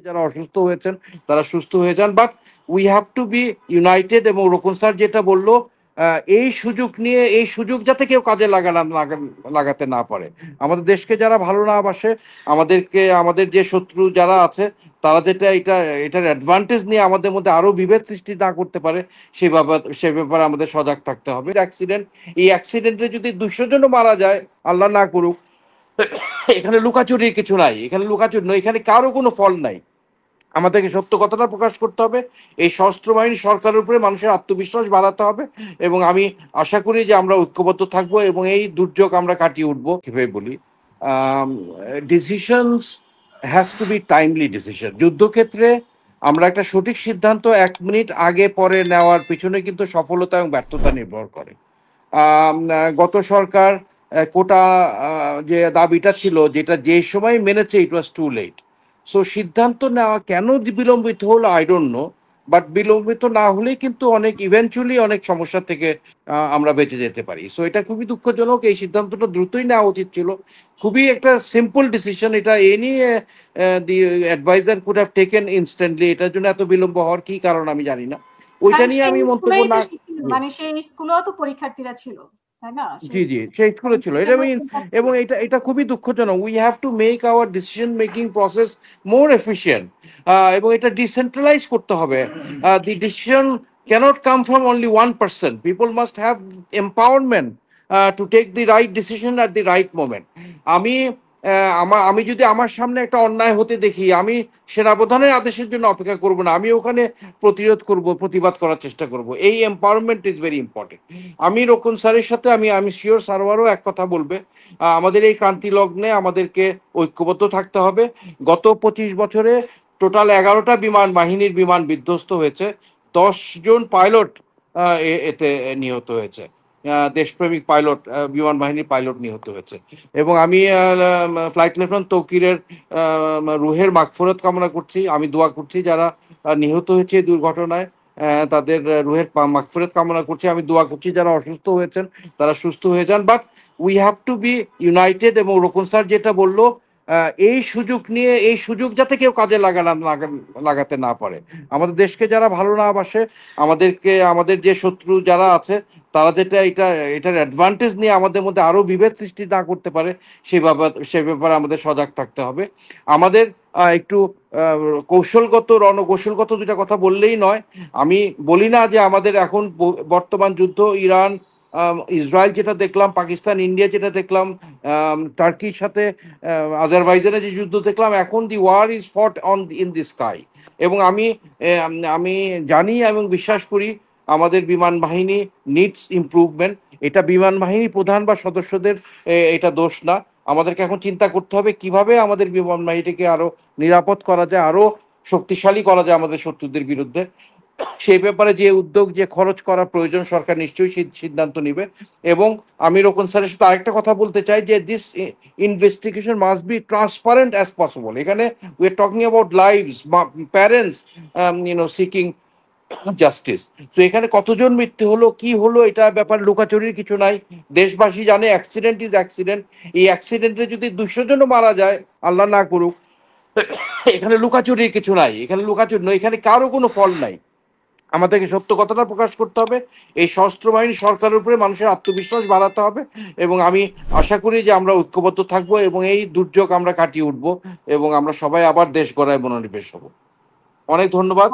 যারা অসুস্থ হয়েছেন তারা সুস্থ হয়ে যান, but we have two B United. এবং রোকন স্যার যেটা বললো, এই সুযোগ নিয়ে এই সুযোগ যাতে কেউ কাজে লাগাতে না পারে। আমাদের দেশকে যারা ভালো না বাসে, আমাদের যে শত্রু যারা আছে, তারা যেটা এটার অ্যাডভান্টেজ নিয়ে আমাদের মধ্যে আরো বিভেদ সৃষ্টি না করতে পারে, সে ব্যাপারে আমাদের সজাগ থাকতে হবে। এই অ্যাক্সিডেন্টে যদি 200 জনও মারা যায়, আল্লাহ না করুক, এখানে লুকাচুরির কিছু নাই, এখানে লুকাচুরি নয়, এখানে কারো কোনো ফল নাই। আমাদেরকে সত্য কথাটা প্রকাশ করতে হবে। এই সশস্ত্র বাহিনী সরকারের উপরে মানুষের আত্মবিশ্বাস বাড়াতে হবে। এবং আমি আশা করি যে আমরা ঐক্যবদ্ধ থাকবো এবং এই দুর্যোগ আমরা কাটিয়ে উঠবো। কিভাবে বলি, decisions has to be timely decision. যুদ্ধক্ষেত্রে আমরা একটা সঠিক সিদ্ধান্ত 1 মিনিট আগে পরে নেওয়ার পিছনে কিন্তু সফলতা এবং ব্যর্থতা নির্ভর করে। গত সরকার কোটা যে দাবিটা ছিল, যেটা যে সময় মেনেছে, ইট ওয়াজ টু লেট। সো সিদ্ধান্ত নেওয়া কেন বিলম্বিত হলো আই ডোন্ট নো, বাট বিলম্বিত না হলেই কিন্তু ইভেনচুয়ালি অনেক সমস্যা থেকে আমরা বেঁচে যেতে পারি। সো এটা খুবই দুঃখজনক। এই সিদ্ধান্তটা দ্রুতই নেওয়া উচিত ছিল। খুবই একটা সিম্পল ডিসিশন এটা, any the adviser could have taken instantly. এটার জন্য এত বিলম্ব হওয়ার কি কারণ আমি জানি না, ওইটা নিয়ে আমি মন্তব্য না। মানে সেই স্কুলেও তো পরীক্ষার্থীরা ছিল, তাই না? জি জি, সেই স্কুলে ছিল এটা। এবং এটা খুবই দুঃখজনক। We have to make our decision making process more efficient, এবং এটা ডিসেন্ট্রালাইজ করতে হবে। The decision cannot come from only 1 person. People must have empowerment to take the right decision at the right moment. আমি যদি আমার সামনে একটা অন্যায় হতে দেখি, আমি সেনাপ্রধানের আদেশের জন্য অপেক্ষা করব না, আমি ওখানে প্রতিরোধ করব, প্রতিবাদ করার চেষ্টা করব। এই এম্পাওয়ারমেন্ট ইজ ভেরি ইম্পর্টেন্ট। আমি রোকন স্যারের সাথে আমি শিওর সারওয়ারও এক কথা বলবে, আমাদের এই ক্রান্তি লগ্নে আমাদেরকে ঐক্যবদ্ধ থাকতে হবে। গত 25 বছরে টোটাল 11টা বাহিনীর বিমান বিধ্বস্ত হয়েছে, 10 জন পাইলট এতে নিহত হয়েছে। দেশপ্রেমিক পাইলট, বিমান বাহিনীর পাইলট নিহত হয়েছে। এবং আমি ফ্লাইট লেফটেন্যান্ট তৌকিরের রুহের মাগফিরাত কামনা করছি। আমি দোয়া করছি যারা নিহত হয়েছে এই দুর্ঘটনায়, তাদের রুহের মাগফিরাত কামনা করছি। আমি দোয়া করছি যারা অসুস্থ হয়েছেন তারা সুস্থ হয়ে যান, but we have two B United. এবং রোকন স্যার যেটা বললো, এই সুযোগ নিয়ে এই সুযোগ যাতে কেউ কাজে লাগাতে না পারে। আমাদের দেশকে যারা ভালো না বাসে, আমাদের যে শত্রু যারা আছে, তারা যেটা এটার অ্যাডভান্টেজ নিয়ে আমাদের মধ্যে আরো বিভেদ সৃষ্টি না করতে পারে, সে ব্যাপারে আমাদের সজাগ থাকতে হবে। আমাদের একটু রণকৌশলগত দুটা কথা বললেই নয়। আমি বলি না যে আমাদের এখন বর্তমান যুদ্ধ, ইরান ইসরায়েল যেটা দেখলাম, পাকিস্তান ইন্ডিয়া যেটা দেখলাম, টার্কির সাথে আজারবাইজানের যে যুদ্ধ দেখলাম, এখন দি ওয়ার ইজ ফট অন ইন দি স্কাই। এবং আমি জানি এবং বিশ্বাস করি আমাদের বিমান বাহিনী নিডস ইমপ্রুভমেন্ট। এটা বিমান বাহিনী প্রধান বা সদস্যদের এটা দোষ না। আমাদেরকে এখন চিন্তা করতে হবে কিভাবে আমাদের বিমান বাহিনীকে আরো নিরাপদ করা যায়, আরো শক্তিশালী করা যায় আমাদের শত্রুদের বিরুদ্ধে। সেই ব্যাপারে যে উদ্যোগ, যে খরচ করা প্রয়োজন, সরকার নিশ্চয়ই সিদ্ধান্ত নিবে। এবং আমি রোকন স্যারের সাথে আরেকটা কথা বলতে চাই যে this investigation must be transparent as possible. এখানে we are talking about lives, parents seeking justice. তো এখানে কতজন মৃত্যু হলো, কি হলো, এটা ব্যাপার লুকাচুরির কিছু নাই। দেশবাসী জানে অ্যাক্সিডেন্ট ইজ অ্যাক্সিডেন্ট। এই অ্যাক্সিডেন্টে যদি 200 জনও মারা যায়, আল্লাহ না করুক, এখানে লুকাচুরির কিছু নাই, এখানে লুকাচুরি নয়, এখানে কারো কোনো ফল নাই। আমাদেরকে সত্য কথাটা প্রকাশ করতে হবে। এই সশস্ত্র বাহিনী সরকারের উপরে মানুষের আত্মবিশ্বাস বাড়াতে হবে। এবং আমি আশা করি যে আমরা ঐক্যবদ্ধ থাকবো এবং এই দুর্যোগ আমরা কাটিয়ে উঠবো এবং আমরা সবাই আবার দেশ গড়ায় মনোনিবেশ হব। অনেক ধন্যবাদ।